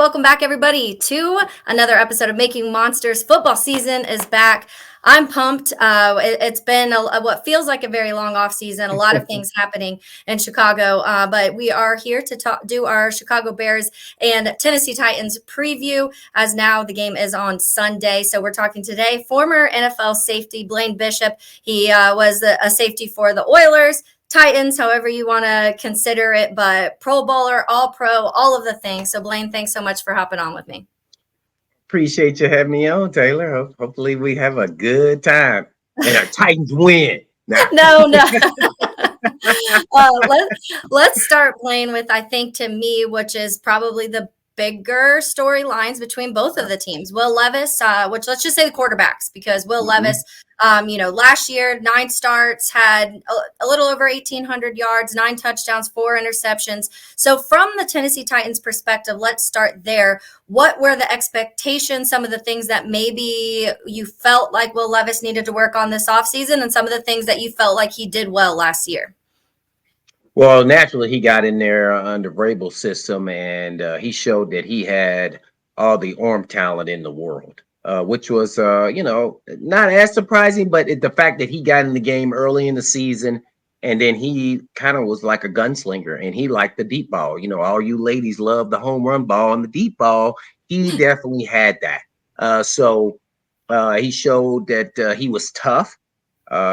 welcome back, everybody, to another episode of Making Monsters. Football season is back. I'm pumped. It's been what feels like a very long off season. A lot of things happening in Chicago, but we are here to do our Chicago Bears and Tennessee Titans preview. As now the game is on Sunday, so we're talking today. Former NFL safety Blaine Bishop. He was a safety for the Oilers. Titans, however you want to consider it, but Pro Bowler, All Pro, all of the things. So, Blaine, thanks so much for hopping on with me. Appreciate you having me on, Taylor. Hopefully we have a good time and our Titans win. No. Let's start, Blaine, with I think to me, which is probably the bigger storylines between both of the teams. Will Levis, which let's just say the quarterbacks, because Will Levis, last year, 9 starts, had a little over 1,800 yards, 9 touchdowns, 4 interceptions. So from the Tennessee Titans perspective, let's start there. What were the expectations, some of the things that maybe you felt like Will Levis needed to work on this offseason, and some of the things that you felt like he did well last year? Well, naturally, he got in there under Vrabel's system, and he showed that he had all the arm talent in the world, which was, not as surprising, but the fact that he got in the game early in the season, and then he kind of was like a gunslinger, and he liked the deep ball. You know, all you ladies love the home run ball and the deep ball. He definitely had that. So he showed that he was tough.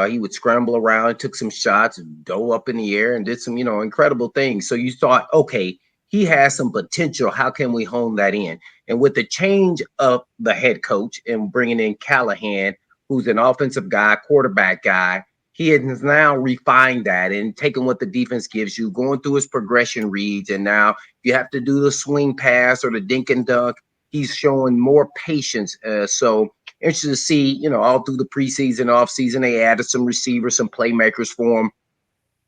He would scramble around, took some shots, dove up in the air, and did some, incredible things. So you thought, okay, he has some potential. How can we hone that in? And with the change of the head coach and bringing in Callahan, who's an offensive guy, quarterback guy, he has now refined that and taken what the defense gives you, going through his progression reads. And now you have to do the swing pass or the dink and dunk. He's showing more patience. So interested to see, all through the preseason, offseason, they added some receivers, some playmakers for him.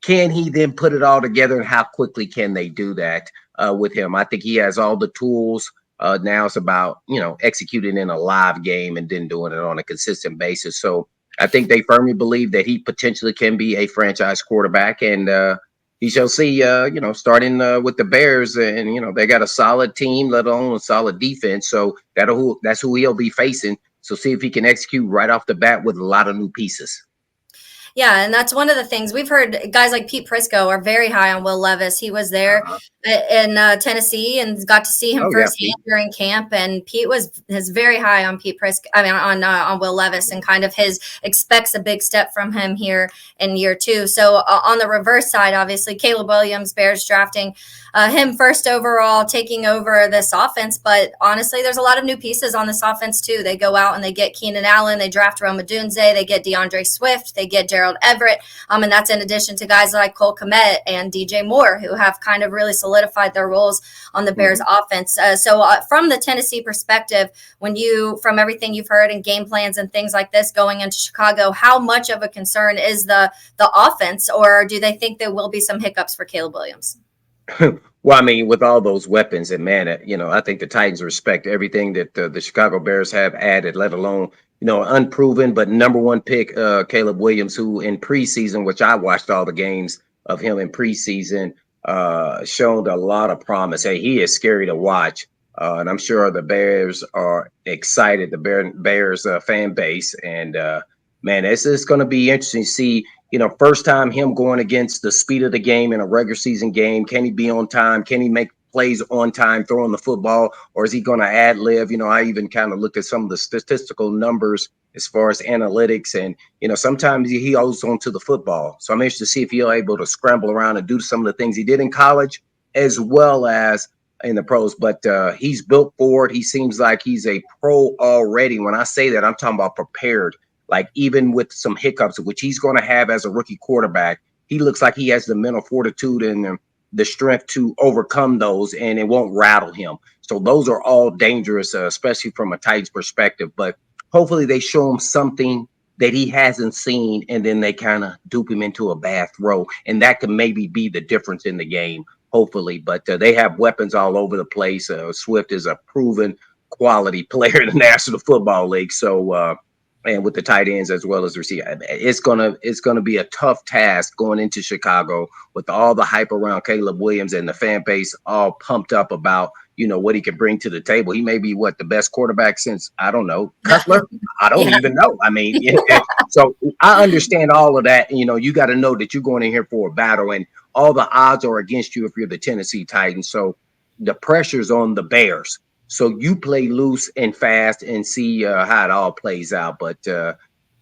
Can he then put it all together, and how quickly can they do that with him? I think he has all the tools. Now it's about, executing in a live game and then doing it on a consistent basis. So I think they firmly believe that he potentially can be a franchise quarterback, and he shall see, starting with the Bears, and, they got a solid team, let alone a solid defense. So that's who he'll be facing. So see if he can execute right off the bat with a lot of new pieces. Yeah, and that's one of the things we've heard. Guys like Pete Prisco are very high on Will Levis. He was there in Tennessee and got to see him firsthand during camp. And Pete is very high on Pete Prisco. I mean, on Will Levis, and kind of expects a big step from him here in year 2. So on the reverse side, obviously, Caleb Williams, Bears drafting him first overall, taking over this offense. But honestly, there's a lot of new pieces on this offense too. They go out and they get Keenan Allen, they draft Rome Odunze, they get DeAndre Swift, they get Gerald Everett, and that's in addition to guys like Cole Kmet and DJ Moore, who have kind of really solidified their roles on the Bears offense. So from the Tennessee perspective, from everything you've heard and game plans and things like this going into Chicago, how much of a concern is the offense, or do they think there will be some hiccups for Caleb Williams? Well, I mean, with all those weapons, and man, I think the Titans respect everything that the Chicago Bears have added, let alone, unproven, but number 1 pick, Caleb Williams, who in preseason, which I watched all the games of him in preseason, showed a lot of promise. Hey, he is scary to watch. And I'm sure the Bears are excited, the Bears fan base. And man, it's going to be interesting to see, first time him going against the speed of the game in a regular season game. Can he be on time? Can he make plays on time throwing the football, or is he going to ad lib? I even kind of looked at some of the statistical numbers as far as analytics, and sometimes he holds on to the football. So I'm interested to see if he'll able to scramble around and do some of the things he did in college as well as in the pros. But he's built for it. He seems like he's a pro already. When I say that, I'm talking about prepared. Like, even with some hiccups, which he's going to have as a rookie quarterback, he looks like he has the mental fortitude and the strength to overcome those, and it won't rattle him. So those are all dangerous, especially from a Titans perspective. But hopefully they show him something that he hasn't seen, and then they kind of dupe him into a bad throw. And that could maybe be the difference in the game, hopefully. But they have weapons all over the place. Swift is a proven quality player in the National Football League. So, and with the tight ends as well as the receiver, it's gonna be a tough task going into Chicago with all the hype around Caleb Williams and the fan base all pumped up about what he could bring to the table. He may be the best quarterback since, I don't know, Cutler. I don't Yeah. even know. I mean, so I understand all of that. You got to know that you're going in here for a battle, and all the odds are against you if you're the Tennessee Titans. So the pressure's on the Bears. So you play loose and fast and see how it all plays out. But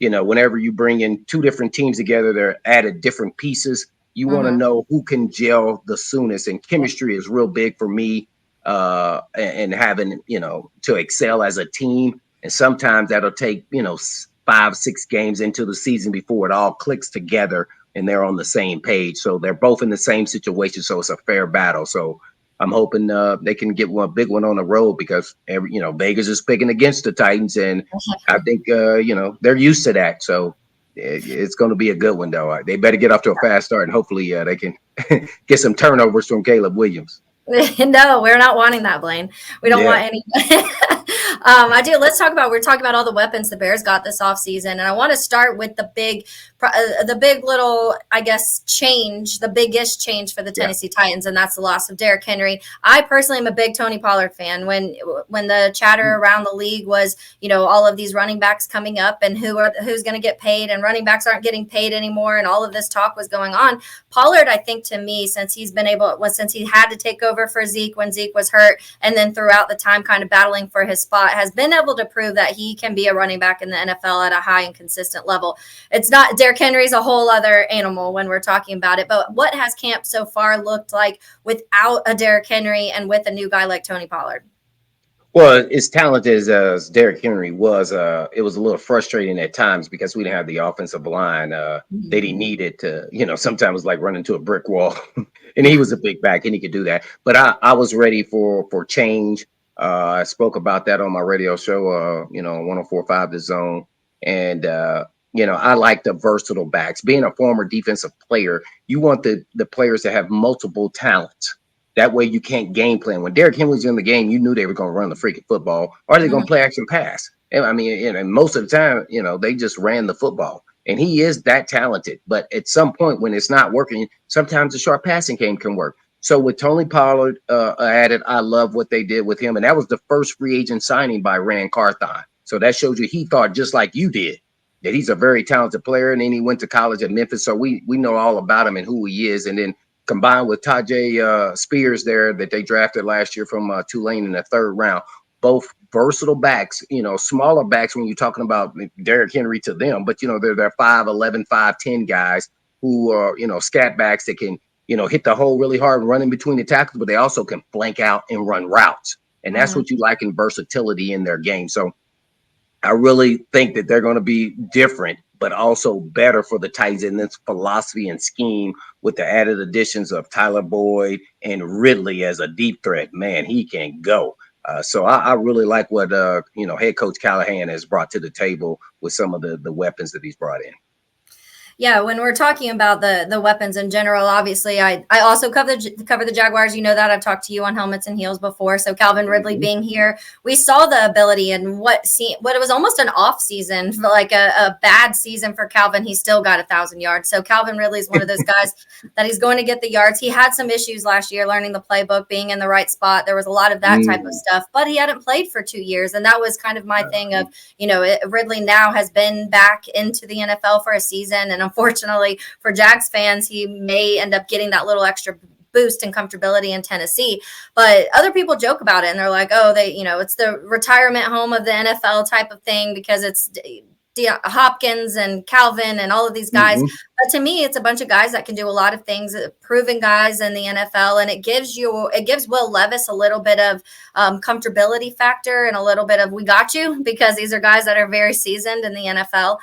whenever you bring in two different teams together, they're added different pieces. You want to know who can gel the soonest, and chemistry is real big for me. And having to excel as a team, and sometimes that'll take 5-6 games into the season before it all clicks together and they're on the same page. So they're both in the same situation, so it's a fair battle. So I'm hoping they can get one big one on the road, because Vegas is picking against the Titans, and I think they're used to that. So it's going to be a good one, though. They better get off to a fast start, and hopefully they can get some turnovers from Caleb Williams. No, we're not wanting that, Blaine. We don't want any. Let's talk about, we're talking about all the weapons the Bears got this offseason. And I want to start with the big little, I guess, change, the biggest change for the Tennessee Titans. And that's the loss of Derrick Henry. I personally am a big Tony Pollard fan. When the chatter around the league was, all of these running backs coming up and who's going to get paid, and running backs aren't getting paid anymore, and all of this talk was going on, Pollard, I think, to me, since he had to take over for Zeke when Zeke was hurt, and then throughout the time kind of battling for his spot, has been able to prove that he can be a running back in the NFL at a high and consistent level. It's not, Derrick Henry's a whole other animal when we're talking about it, but what has camp so far looked like without a Derrick Henry and with a new guy like Tony Pollard? Well, as talented as Derrick Henry was, it was a little frustrating at times because we didn't have the offensive line that he needed to, sometimes it was like running to a brick wall. And he was a big back and he could do that. But I was ready for change. I spoke about that on my radio show, 104.5 The Zone. And, I like the versatile backs. Being a former defensive player, you want the players to have multiple talents. That way you can't game plan. When Derrick Henry was in the game, you knew they were going to run the freaking football, or they're going to play action pass. And I mean, and most of the time, they just ran the football. And he is that talented. But at some point when it's not working, sometimes the short passing game can work. So with Tony Pollard added, I love what they did with him. And that was the first free agent signing by Rand Carthon. So that shows you he thought just like you did, that he's a very talented player. And then he went to college at Memphis. So we know all about him and who he is. And then combined with Tajay Spears there that they drafted last year from Tulane in the 3rd round. Both versatile backs, smaller backs when you're talking about Derrick Henry to them, but, they're 5'11", 5'10" guys who are, scat backs that can, hit the hole really hard and run in between the tackles, but they also can flank out and run routes. And that's what you like in versatility in their game. So I really think that they're going to be different, but also better for the Titans in this philosophy and scheme, with the added additions of Tyler Boyd and Ridley as a deep threat. Man, he can go. So I really like what head coach Callahan has brought to the table with some of the weapons that he's brought in. Yeah, when we're talking about the weapons in general, obviously, I also cover the Jaguars. You know that I've talked to you on Helmets and Heels before. So Calvin Ridley being here, we saw the ability, and what it was almost an off season, like a bad season for Calvin. He still got 1,000 yards. So Calvin Ridley is one of those guys that he's going to get the yards. He had some issues last year learning the playbook, being in the right spot. There was a lot of that type of stuff, but he hadn't played for 2 years, and that was kind of my thing of Ridley now has been back into the NFL for a season, and unfortunately for Jags fans, he may end up getting that little extra boost and comfortability in Tennessee. But other people joke about it, and they're like, oh, it's the retirement home of the NFL type of thing, because it's Hopkins and Calvin and all of these guys. But to me, it's a bunch of guys that can do a lot of things, proven guys in the NFL, and it gives Will Levis a little bit of comfortability factor and a little bit of we got you, because these are guys that are very seasoned in the NFL.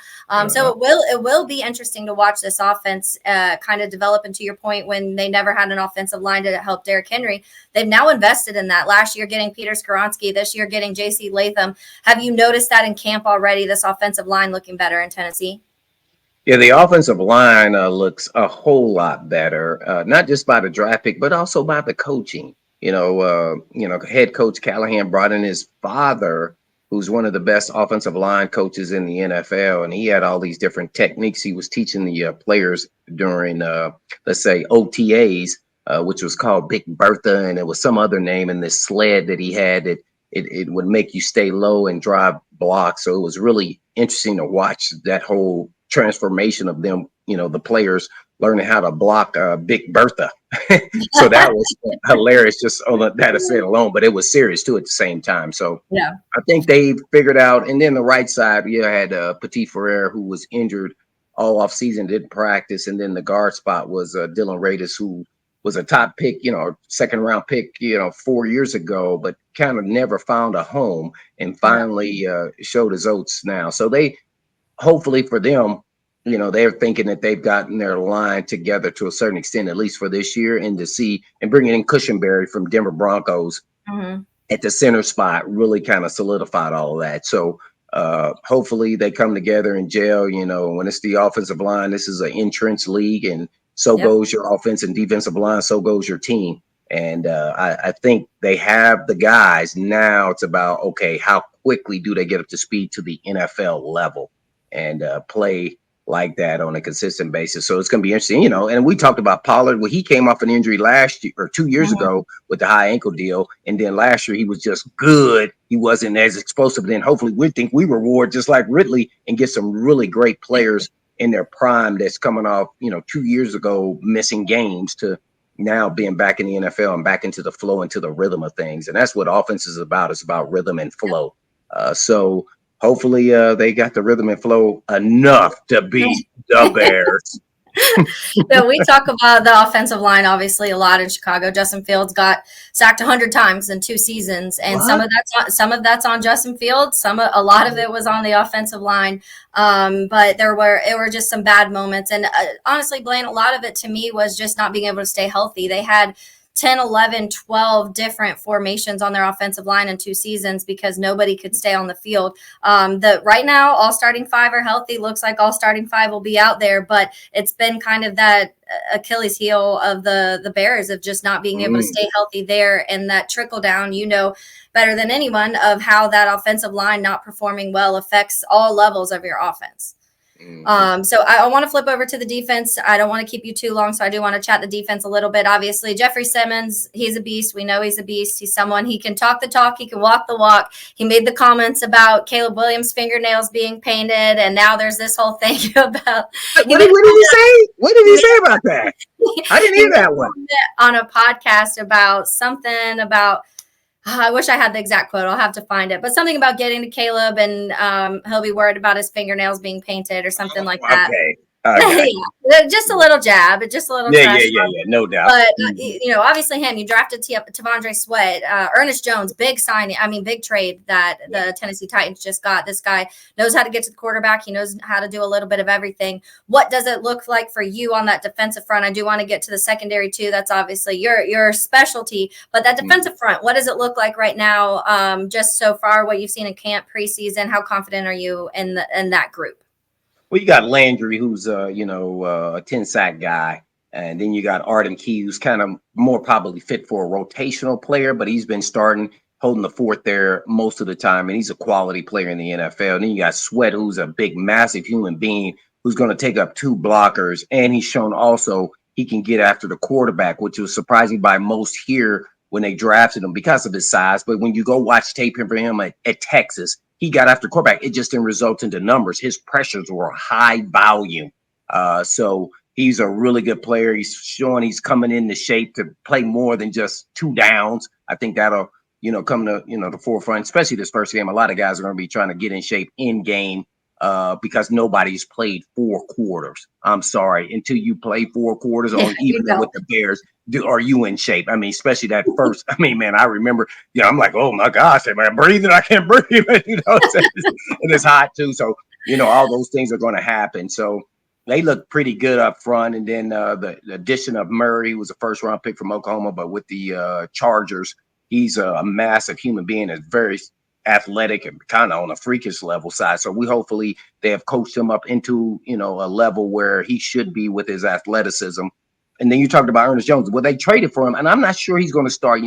So it will be interesting to watch this offense kind of develop. And to your point, when they never had an offensive line to help Derrick Henry, they've now invested in that. Last year getting Peter Skoronski, this year getting J.C. Latham. Have you noticed that in camp already, this offensive line looking better in Tennessee? Yeah, the offensive line looks a whole lot better, not just by the draft pick, but also by the coaching. Head coach Callahan brought in his father, who's one of the best offensive line coaches in the NFL, and he had all these different techniques he was teaching the players during, let's say, OTAs. which was called Big Bertha, and it was some other name, and this sled that he had that it would make you stay low and drive blocks. So it was really interesting to watch that whole transformation of them, the players learning how to block Big Bertha. So that was hilarious just on that said alone, but it was serious too at the same time. So Yeah. I think they figured out. And then the right side, you had Petit Ferrer, who was injured all off season, didn't practice. And then the guard spot was Dylan Radis, who was a top pick, second round pick, 4 years ago, but kind of never found a home and finally showed his oats now. So they, hopefully for them, they're thinking that they've gotten their line together to a certain extent, at least for this year, and to see and bringing in Cushenberry from Denver Broncos at the center spot really kind of solidified all of that. So hopefully they come together and gel. When it's the offensive line, this is an entrance league, and so goes your offense and defensive line, so goes your team. And I think they have the guys. Now it's about, okay, how quickly do they get up to speed to the NFL level and play like that on a consistent basis. So it's going to be interesting, and we talked about Pollard. Well, he came off an injury last year or 2 years ago with the high ankle deal. And then last year he was just good. He wasn't as explosive. Then hopefully we reward just like Ridley and get some really great players in their prime that's coming off, 2 years ago, missing games to now being back in the NFL and back into the flow, into the rhythm of things. And that's what offense is about. It's about rhythm and flow. So hopefully they got the rhythm and flow enough to beat the Bears. So we talk about the offensive line obviously a lot in Chicago. Justin Fields got sacked 100 times in 2 seasons, and some of that's on Justin Fields. A lot of it was on the offensive line, but it were just some bad moments. And honestly, Blaine, a lot of it to me was just not being able to stay healthy. They had 10, 11, 12 different formations on their offensive line in 2 seasons because nobody could stay on the field. Right now, all starting 5 are healthy. Looks like all starting 5 will be out there, but it's been kind of that Achilles heel of the Bears of just not being able to stay healthy there, and that trickle down, better than anyone, of how that offensive line not performing well affects all levels of your offense. So I want to flip over to the defense. I don't want to keep you too long, so I do want to chat the defense a little bit. Obviously, Jeffrey Simmons, he's a beast. We know he's a beast. He's someone, he can talk the talk, he can walk the walk. He made the comments about Caleb Williams' fingernails being painted, and now there's this whole thing about what did he say? What did he say about that? I didn't hear that one. On a podcast about something about, I wish I had the exact quote. I'll have to find it. But something about getting to Caleb and he'll be worried about his fingernails being painted or something like that. Okay. Yeah, just a little jab, just a little trash. Yeah, no doubt. But obviously him. You drafted T'Vondre Sweat, Ernest Jones, big signing. I mean, big trade that the Tennessee Titans just got. This guy knows how to get to the quarterback. He knows how to do a little bit of everything. What does it look like for you on that defensive front? I do want to get to the secondary too. That's obviously your specialty. But that defensive front, what does it look like right now? Just so far, what you've seen in camp, preseason. How confident are you in that group? Well, you got Landry, who's a 10-sack guy, and then you got Arden Key, who's kind of more probably fit for a rotational player, but he's been starting, holding the fort there most of the time, and he's a quality player in the NFL. And then you got Sweat, who's a big, massive human being who's going to take up 2 blockers, and he's shown also he can get after the quarterback, which was surprising by most here when they drafted him because of his size. But when you go watch tape for him at Texas, he got after quarterback. It just didn't result into numbers. His pressures were high volume. So he's a really good player. He's showing he's coming into shape to play more than just 2 downs. I think that'll, come to, the forefront, especially this first game. A lot of guys are going to be trying to get in shape in game because nobody's played 4 quarters. I'm sorry. Until you play 4 quarters, or even with the Bears, are you in shape? I mean, especially that first. I mean, man, I remember. I'm like, oh my gosh, am I breathing? I can't breathe. And it's hot too. So all those things are going to happen. So they look pretty good up front. And then the addition of Murray, who was a first-round pick from Oklahoma, but with the Chargers, he's a massive human being. Is very athletic and kind of on a freakish level side. So hopefully they have coached him up into a level where he should be with his athleticism. And then you talked about Ernest Jones. Well, they traded for him, and I'm not sure he's going to start.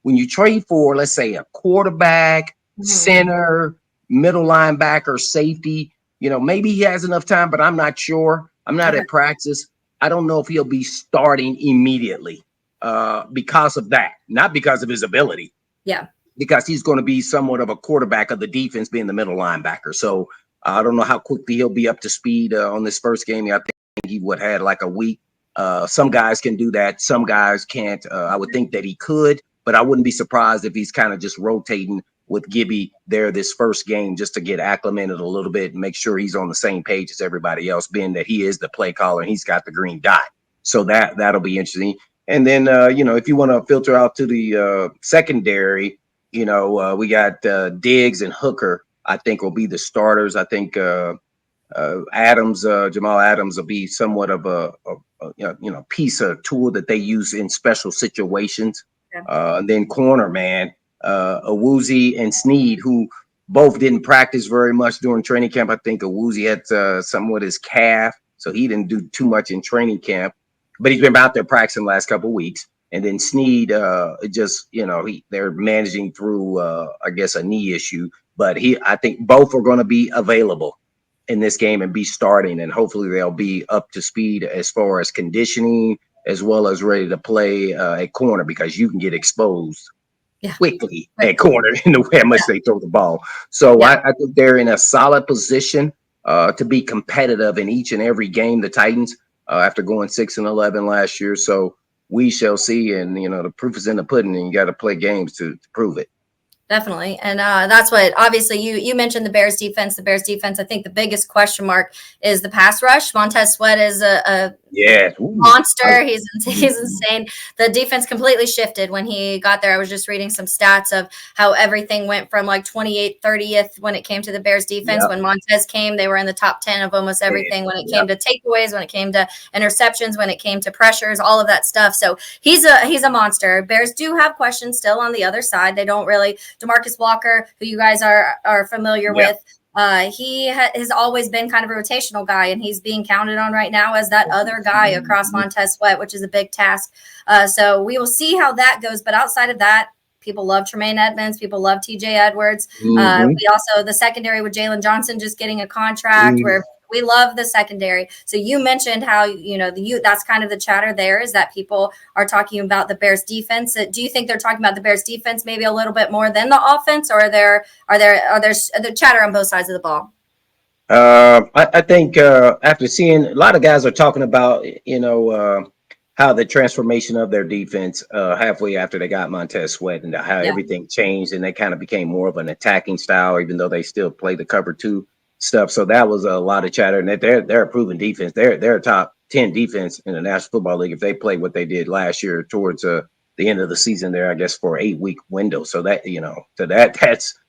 When you trade for, let's say, a quarterback, center, middle linebacker, safety, maybe he has enough time, but I'm not sure. I'm not at practice. I don't know if he'll be starting immediately. because of that, not because of his ability. Yeah. Because he's going to be somewhat of a quarterback of the defense, being the middle linebacker. So I don't know how quickly he'll be up to speed on this first game. I think he would have had like a week. Some guys can do that. Some guys can't. I would think that he could, but I wouldn't be surprised if he's kind of just rotating with Gibby there this first game just to get acclimated a little bit and make sure he's on the same page as everybody else, being that he is the play caller and he's got the green dot. So that'll be interesting. And then, if you want to filter out to the secondary, we got Diggs and Hooker, I think, will be the starters. I think Adams, Jamal Adams, will be somewhat of a piece of tool that they use in special situations. Yeah. And then corner, man, Awuzie and Sneed, who both didn't practice very much during training camp. I think Awuzie had something with his calf, so he didn't do too much in training camp. But he's been out there practicing the last couple of weeks. And then Sneed, they're managing through, I guess, a knee issue. But I think both are going to be available in this game and be starting. And hopefully they'll be up to speed as far as conditioning, as well as ready to play at corner, because you can get exposed quickly at corner in the way how much they throw the ball. So I think they're in a solid position to be competitive in each and every game, the Titans. After going 6-11 last year. So we shall see. And, the proof is in the pudding, and you got to play games to prove it. Definitely. And that's what, obviously, you mentioned the Bears defense. The Bears defense, I think the biggest question mark is the pass rush. Montez Sweat is a monster. He's insane. The defense completely shifted when he got there. I was just reading some stats of how everything went from like 28th, 30th when it came to the Bears defense. Yep. When Montez came, they were in the top 10 of almost everything when it came to takeaways, when it came to interceptions, when it came to pressures, all of that stuff. So he's a monster. Bears do have questions still on the other side. They don't really. DeMarcus Walker, who you guys are familiar with, he has always been kind of a rotational guy, and he's being counted on right now as that other guy across Montez Sweat, which is a big task. So we will see how that goes. But outside of that, people love Tremaine Edmonds. People love TJ Edwards. We also, the secondary with Jalen Johnson just getting a contract where we love the secondary. So you mentioned how, that's kind of the chatter there, is that people are talking about the Bears defense. Do you think they're talking about the Bears defense maybe a little bit more than the offense, or are there chatter on both sides of the ball? I think after seeing, a lot of guys are talking about, how the transformation of their defense halfway after they got Montez Sweat, and how everything changed, and they kind of became more of an attacking style, even though they still play the cover two stuff. So that was a lot of chatter, and they're a proven defense. They're a top 10 defense in the National Football League if they play what they did last year towards the end of the season there, I guess, for an 8-week window. So that, that's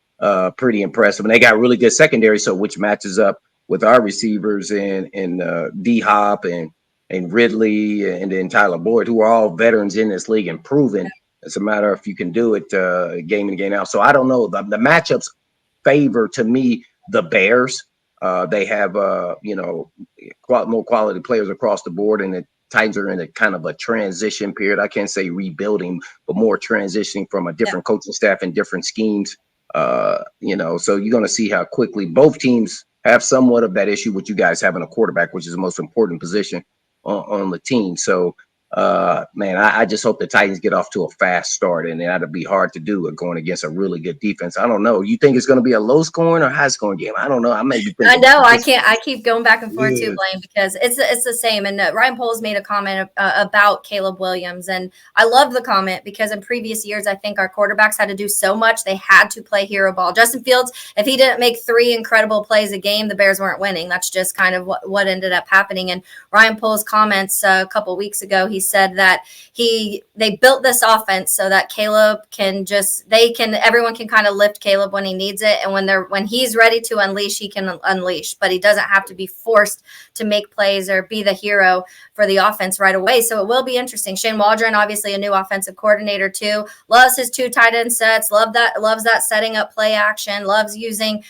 pretty impressive. And they got really good secondary, so which matches up with our receivers and D-Hop and Ridley and then Tyler Boyd, who are all veterans in this league and proven. It's a matter of if you can do it game in, game out. So I don't know. The matchups favor, to me, the Bears. They have more quality players across the board, and the Titans are in a kind of a transition period. I can't say rebuilding, but more transitioning from a different coaching staff and different schemes. So you're going to see how quickly both teams have somewhat of that issue with you guys having a quarterback, which is the most important position on the team. So I just hope the Titans get off to a fast start, and that'll be hard to do going against a really good defense. I don't know. You think it's going to be a low scoring or high scoring game? I don't know. I know. I keep going back and forth too, Blaine, because it's the same. And Ryan Poles made a comment about Caleb Williams, and I love the comment because in previous years, I think our quarterbacks had to do so much. They had to play hero ball. Justin Fields, if he didn't make 3 incredible plays a game, the Bears weren't winning. That's just kind of what ended up happening. And Ryan Poles' comments a couple weeks ago, he said that they built this offense so that Caleb everyone can kind of lift Caleb when he needs it, and when he's ready to unleash, he can unleash, but he doesn't have to be forced to make plays or be the hero for the offense right away. So it will be interesting. Shane Waldron, obviously a new offensive coordinator too, loves his 2 tight end sets, loves that setting up play action, loves using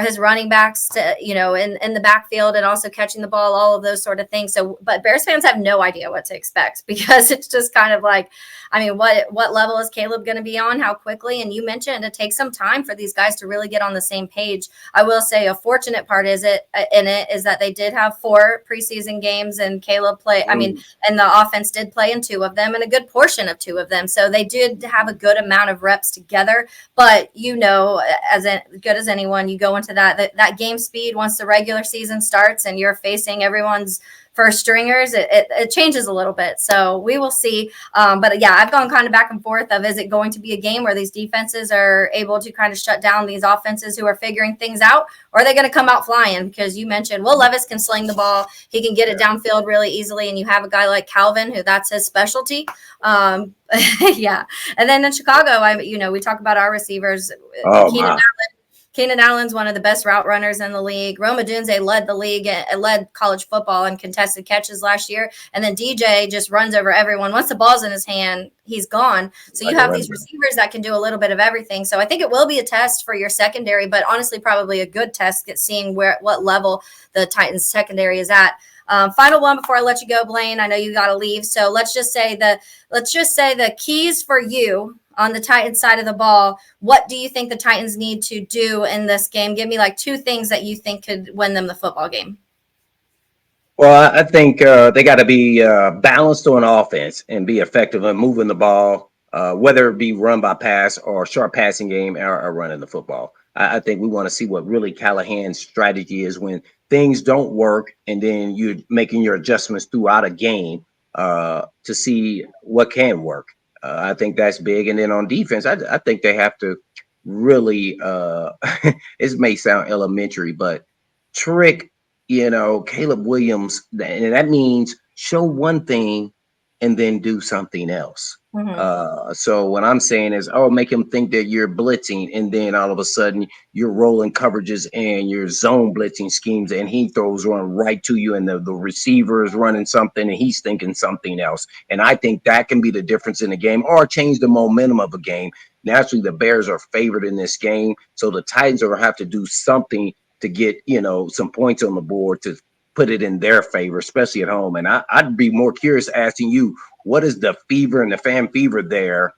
his running backs to, in the backfield and also catching the ball, all of those sort of things. So, but Bears fans have no idea what to expect. expect, because it's just kind of like, I mean, what level is Caleb going to be on? How quickly? And you mentioned it takes some time for these guys to really get on the same page. I will say a fortunate part is that they did have 4 preseason games, and Caleb played. I mean, and the offense did play in 2 of them, and a good portion of 2 of them. So they did have a good amount of reps together. But as good as anyone, you go into that game speed once the regular season starts and you're facing everyone's first stringers, it changes a little bit. So we will see. But yeah, I've gone kind of back and forth of, is it going to be a game where these defenses are able to kind of shut down these offenses who are figuring things out, or are they going to come out flying? Because you mentioned, Will Levis can sling the ball. He can get it downfield really easily. And you have a guy like Calvin, who that's his specialty. Yeah. And then in Chicago, we talk about our receivers. Keenan Allen's one of the best route runners in the league. Rome Odunze led the league, led college football in contested catches last year. And then DJ just runs over everyone. Once the ball's in his hand, he's gone. So you have these receivers that can do a little bit of everything. So I think it will be a test for your secondary, but honestly, probably a good test at seeing what level the Titans secondary is at. Final one before I let you go, Blaine. I know you got to leave. So let's just say the keys for you on the Titans side of the ball. What do you think the Titans need to do in this game? Give me like 2 things that you think could win them the football game. Well, I think they got to be balanced on offense and be effective in moving the ball, whether it be run by pass or short passing game or running the football. I think we want to see what really Callahan's strategy is when things don't work, and then you're making your adjustments throughout a game to see what can work. I think that's big. And then on defense, I think they have to really, it may sound elementary, but trick, Caleb Williams. And that means show one thing and then do something else. So what I'm saying is, make him think that you're blitzing, and then all of a sudden you're rolling coverages and your zone blitzing schemes, and he throws one right to you, and the receiver is running something and he's thinking something else. And I think that can be the difference in the game, or change the momentum of a game. Naturally, the Bears are favored in this game, so the Titans will have to do something to get some points on the board to put it in their favor, especially at home. And I'd be more curious asking you, what is the fever and the fan fever there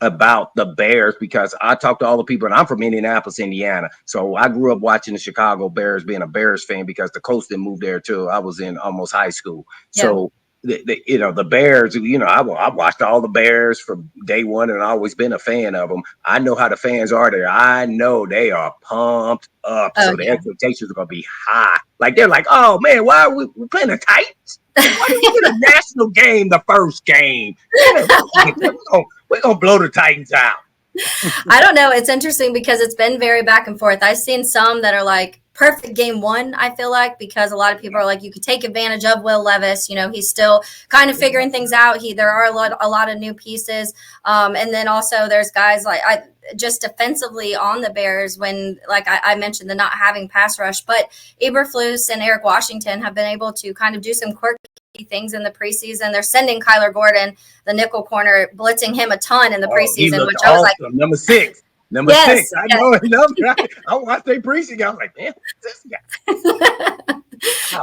about the Bears? Because I talked to all the people, and I'm from Indianapolis, Indiana. So I grew up watching the Chicago Bears, being a Bears fan, because the coach didn't move there till I was in almost high school. Yeah. So the Bears, I watched all the Bears from day one, and I've always been a fan of them. I know how the fans are there. I know they are pumped up. So the expectations are going to be high. Like, they're like, oh man, why are we playing the Titans? Why did we get a national game the first game? We're going to blow the Titans out. I don't know. It's interesting because it's been very back and forth. I've seen some that are like perfect game 1, I feel like, because a lot of people are like, you could take advantage of Will Levis. He's still kind of figuring things out. There are a lot of new pieces. And then also there's guys like just defensively on the Bears, when, like I mentioned, the not having pass rush, but Eberflus and Eric Washington have been able to kind of do some quirky things in the preseason. They're sending Kyler Gordon, the nickel corner, blitzing him a ton in the preseason, which I was like, number 6. Number 6. I know. I watched their preseason. I was like, man, this guy.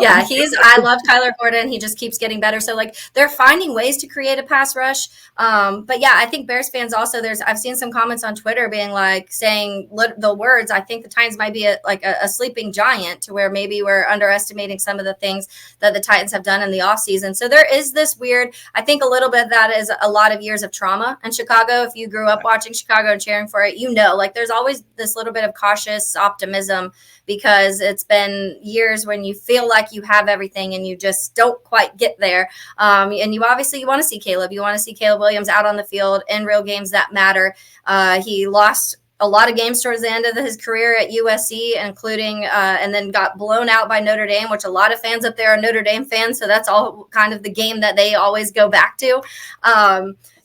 Yeah, I love Kyler Gordon. He just keeps getting better. So like, they're finding ways to create a pass rush. But yeah, I think Bears fans also, I've seen some comments on Twitter being like, saying the words, I think the Titans might be a sleeping giant, to where maybe we're underestimating some of the things that the Titans have done in the offseason. So there is this weird, I think a little bit of that is a lot of years of trauma in Chicago. If you grew up watching Chicago and cheering for it, like there's always this little bit of cautious optimism, because it's been years when you feel like you have everything and you just don't quite get there. And you want to see Caleb. You want to see Caleb Williams out on the field in real games that matter. He lost a lot of games towards the end of his career at USC, including and then got blown out by Notre Dame, which a lot of fans up there are Notre Dame fans. So that's all kind of the game that they always go back to.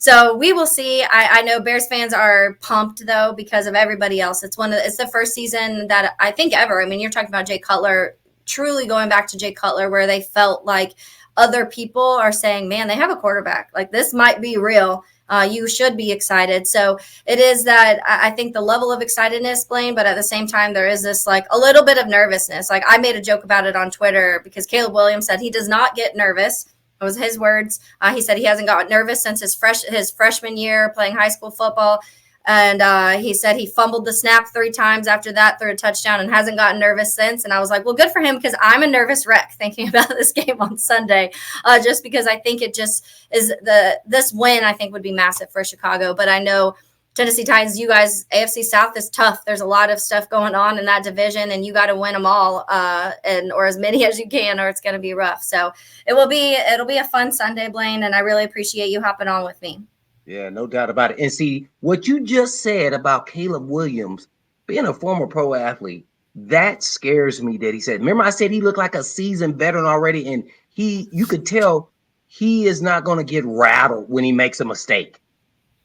So we will see. I know Bears fans are pumped though, because of everybody else. It's the first season that I think ever. I mean, you're talking about Jay Cutler, truly going back to Jay Cutler, where they felt like other people are saying, man, they have a quarterback. Like, this might be real. You should be excited. So it is that I think the level of excitedness, Blaine, but at the same time, there is this like a little bit of nervousness. Like, I made a joke about it on Twitter because Caleb Williams said he does not get nervous. It was his words. He said he hasn't gotten nervous since his freshman year playing high school football. And he said he fumbled the snap 3 times after that, threw a touchdown, and hasn't gotten nervous since. And I was like, well, good for him, because I'm a nervous wreck thinking about this game on Sunday, just because I think it just is this win, I think, would be massive for Chicago. But I know Tennessee Titans, you guys, AFC South is tough. There's a lot of stuff going on in that division, and you got to win them all, or as many as you can, or it's going to be rough. So it'll be a fun Sunday, Blaine, and I really appreciate you hopping on with me. Yeah, no doubt about it. And see, what you just said about Caleb Williams being a former pro athlete, that scares me that he said, remember I said he looked like a seasoned veteran already, and you could tell he is not going to get rattled when he makes a mistake.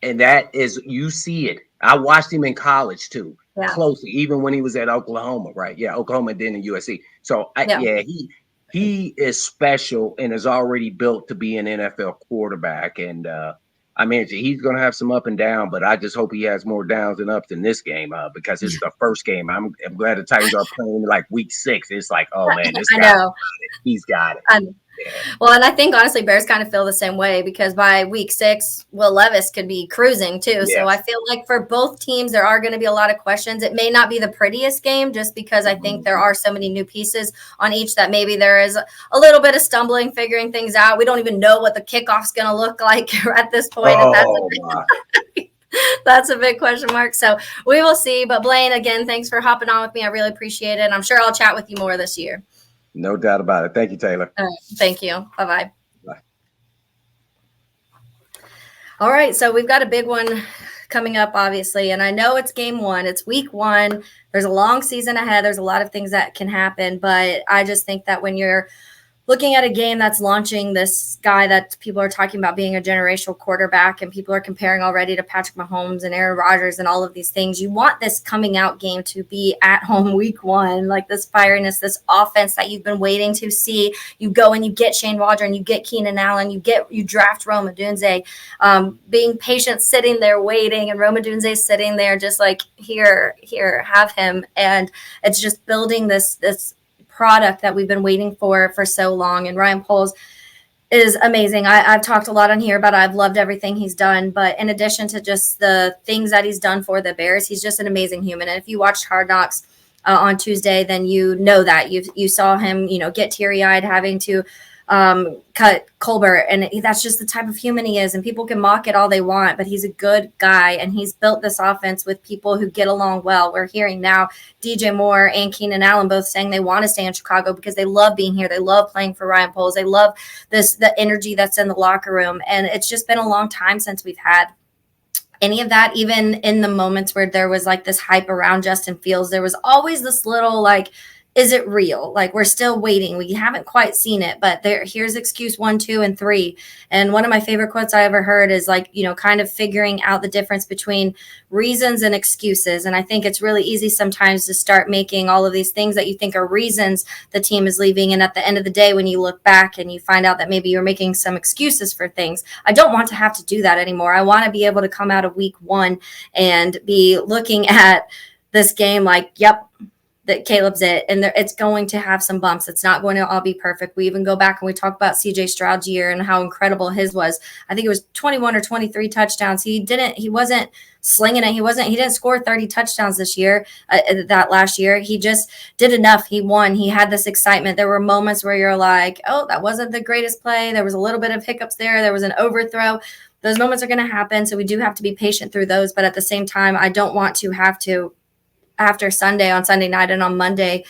And that is, you see it. I watched him in college too, closely, even when he was at Oklahoma, right? Yeah, Oklahoma, then in USC. So he is special and is already built to be an NFL quarterback. And I mean, he's going to have some up and down, but I just hope he has more downs than ups in this game because it's the first game. I'm glad the Titans are playing like week 6. It's like, oh man, this guy, he's got it. Yeah. Well, and I think honestly, Bears kind of feel the same way, because by week 6, Will Levis could be cruising too. Yes. So I feel like for both teams, there are going to be a lot of questions. It may not be the prettiest game, just because I think there are so many new pieces on each that maybe there is a little bit of stumbling, figuring things out. We don't even know what the kickoff's going to look like at this point. That's a big question mark. So we will see. But Blaine, again, thanks for hopping on with me. I really appreciate it. And I'm sure I'll chat with you more this year. No doubt about it. Thank you, Taylor. All right. Thank you. Bye-bye. Bye. All right. So we've got a big one coming up, obviously. And I know it's game 1. It's week 1. There's a long season ahead. There's a lot of things that can happen. But I just think that when you're looking at a game that's launching this guy that people are talking about being a generational quarterback, and people are comparing already to Patrick Mahomes and Aaron Rodgers and all of these things, you want this coming out game to be at home week 1, like this firiness, this offense that you've been waiting to see. You go and you get Shane Waldron, you get Keenan Allen, you draft Rome Odunze, being patient, sitting there waiting, and Rome Odunze sitting there just like, here, have him. And it's just building this product that we've been waiting for so long. And Ryan Poles is amazing. I've talked a lot on here about I've loved everything he's done, but in addition to just the things that he's done for the Bears, he's just an amazing human. And if you watched Hard Knocks on Tuesday, then you know that you saw him, get teary-eyed having to cut Colbert, and that's just the type of human he is. And people can mock it all they want, but he's a good guy, and he's built this offense with people who get along well. We're hearing now DJ Moore and Keenan Allen both saying they want to stay in Chicago because they love being here. They love playing for Ryan Poles. They love the energy that's in the locker room. And it's just been a long time since we've had any of that. Even in the moments where there was like this hype around Justin Fields, there was always this little like, is it real? Like, we're still waiting. We haven't quite seen it, but here's excuse 1, 2, and 3. And one of my favorite quotes I ever heard is like, kind of figuring out the difference between reasons and excuses. And I think it's really easy sometimes to start making all of these things that you think are reasons the team is leaving. And at the end of the day, when you look back and you find out that maybe you're making some excuses for things, I don't want to have to do that anymore. I want to be able to come out of week 1 and be looking at this game like, yep, that Caleb's it. And it's going to have some bumps. It's not going to all be perfect. We even go back and we talk about CJ Stroud's year and how incredible his was. I think it was 21 or 23 touchdowns. He wasn't slinging it. He didn't score 30 touchdowns this year, that last year. He just did enough. He won. He had this excitement. There were moments where you're like, oh, that wasn't the greatest play. There was a little bit of hiccups there. There was an overthrow. Those moments are going to happen. So we do have to be patient through those. But at the same time, I don't want to have to, after Sunday, on Sunday night and on Monday,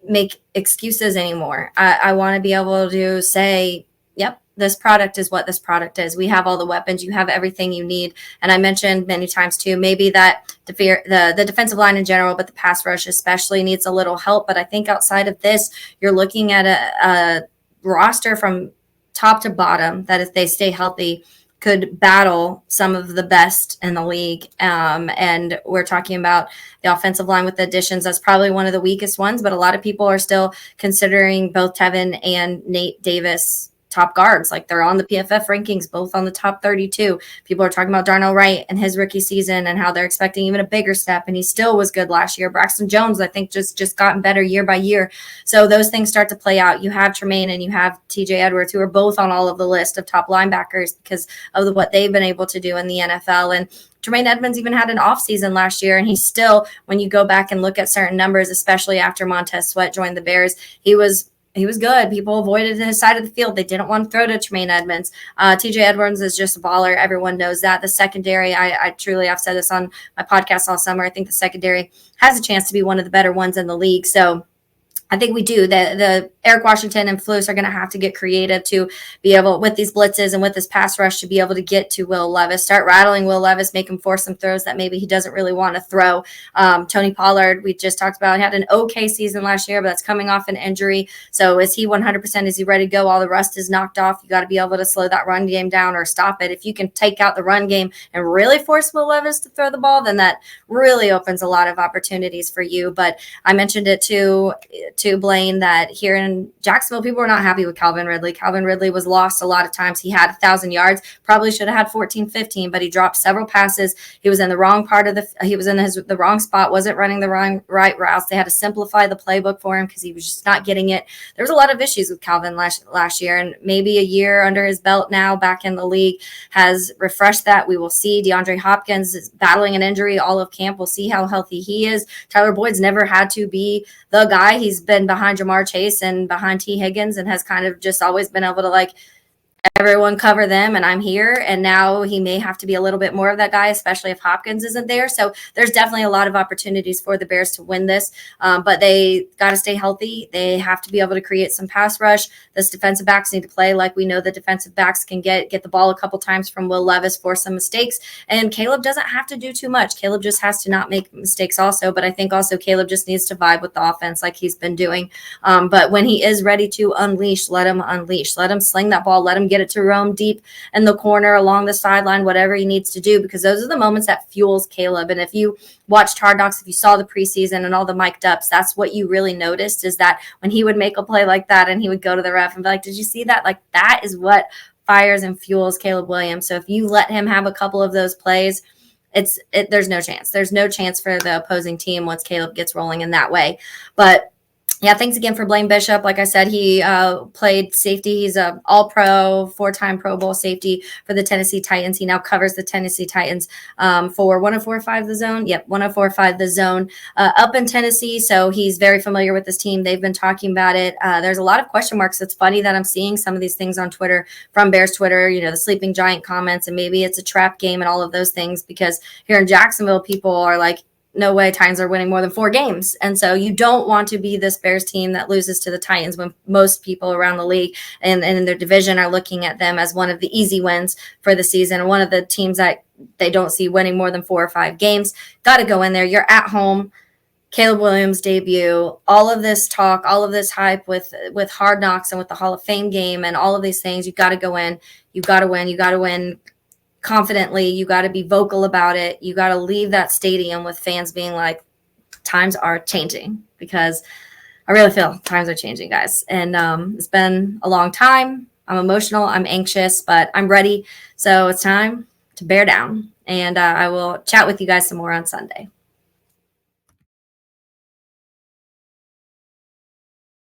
make excuses anymore. I want to be able to say, yep, this product is what this product is. We have all the weapons. You have everything you need. And I mentioned many times too, maybe that the defensive line in general, but the pass rush especially needs a little help. But I think outside of this, you're looking at a roster from top to bottom that if they stay healthy, could battle some of the best in the league. And we're talking about the offensive line with the additions. That's probably one of the weakest ones, but a lot of people are still considering both Tevin and Nate Davis top guards. Like they're on the PFF rankings, both on the top 32. People are talking about Darnell Wright and his rookie season and how they're expecting even a bigger step. And he still was good last year. Braxton Jones, I think, just gotten better year by year. So those things start to play out. You have Tremaine and you have TJ Edwards, who are both on all of the list of top linebackers because of what they've been able to do in the NFL. And Tremaine Edmonds even had an off season last year, and he's still, when you go back and look at certain numbers, especially after Montez Sweat joined the Bears, he was good. People avoided his side of the field. They didn't want to throw to Tremaine Edmonds. TJ Edwards is just a baller. Everyone knows that. The secondary, I truly, I've said this on my podcast all summer, I think the secondary has a chance to be one of the better ones in the league. So I think we do. The Eric Washington and Flus are going to have to get creative to be able, with these blitzes and with this pass rush, to be able to get to Will Levis, start rattling Will Levis, make him force some throws that maybe he doesn't really want to throw. Tony Pollard, we just talked about, he had an okay season last year, but that's coming off an injury. So is he 100%? Is he ready to go? All the rust is knocked off. You got to be able to slow that run game down or stop it. If you can take out the run game and really force Will Levis to throw the ball, then that really opens a lot of opportunities for you. But I mentioned it to Blaine that here in Jacksonville, people were not happy with Calvin Ridley. Calvin Ridley was lost a lot of times. He had 1,000 yards, probably should have had 14, 15, but he dropped several passes. He was in the wrong part of he was in the wrong spot, wasn't running the right routes. They had to simplify the playbook for him because he was just not getting it. There was a lot of issues with Calvin last year, and maybe a year under his belt now back in the league has refreshed that. We will see. DeAndre Hopkins is battling an injury all of camp. We'll see how healthy he is. Tyler Boyd's never had to be the guy. He's been behind Jamar Chase and behind T. Higgins and has kind of just always been able to, like, everyone cover them and I'm here. And now he may have to be a little bit more of that guy, especially if Hopkins isn't there. So there's definitely a lot of opportunities for the Bears to win this, but they got to stay healthy. They have to be able to create some pass rush. This defensive backs need to play like we know the defensive backs can get the ball a couple times from Will Levis for some mistakes. And Caleb doesn't have to do too much. Caleb just has to not make mistakes also. But I think also Caleb just needs to vibe with the offense like he's been doing. But when he is ready to unleash, let him unleash. Let him sling that ball. Let him get it to roam deep in the corner, along the sideline, whatever he needs to do, because those are the moments that fuels Caleb. And if you watched Hard Knocks, if you saw the preseason and all the mic'd ups, that's what you really noticed, is that when he would make a play like that and he would go to the ref and be like, did you see that? Like, that is what fires and fuels Caleb Williams. So if you let him have a couple of those plays, there's no chance. There's no chance for the opposing team once Caleb gets rolling in that way. But yeah, thanks again for Blaine Bishop. Like I said, he played safety. He's a all-pro, 4-time Pro Bowl safety for the Tennessee Titans. He now covers the Tennessee Titans for 104.5 The Zone. Yep, 104.5 The Zone up in Tennessee. So he's very familiar with this team. They've been talking about it. There's a lot of question marks. It's funny that I'm seeing some of these things on Twitter, from Bears Twitter, the sleeping giant comments, and maybe it's a trap game and all of those things, because here in Jacksonville, people are like, no way Titans are winning more than 4 games. And so you don't want to be this Bears team that loses to the Titans when most people around the league and in their division are looking at them as one of the easy wins for the season, one of the teams that they don't see winning more than 4 or 5 games. Got to go in there. You're at home. Caleb Williams' debut, all of this talk, all of this hype with Hard Knocks and with the Hall of Fame game and all of these things. You got to go in. You got to win. You got to win confidently. You got to be vocal about it. You got to leave that stadium with fans being like, times are changing, because I really feel times are changing, guys. And it's been a long time. I'm emotional. I'm anxious, but I'm ready. So it's time to bear down. And I will chat with you guys some more on Sunday.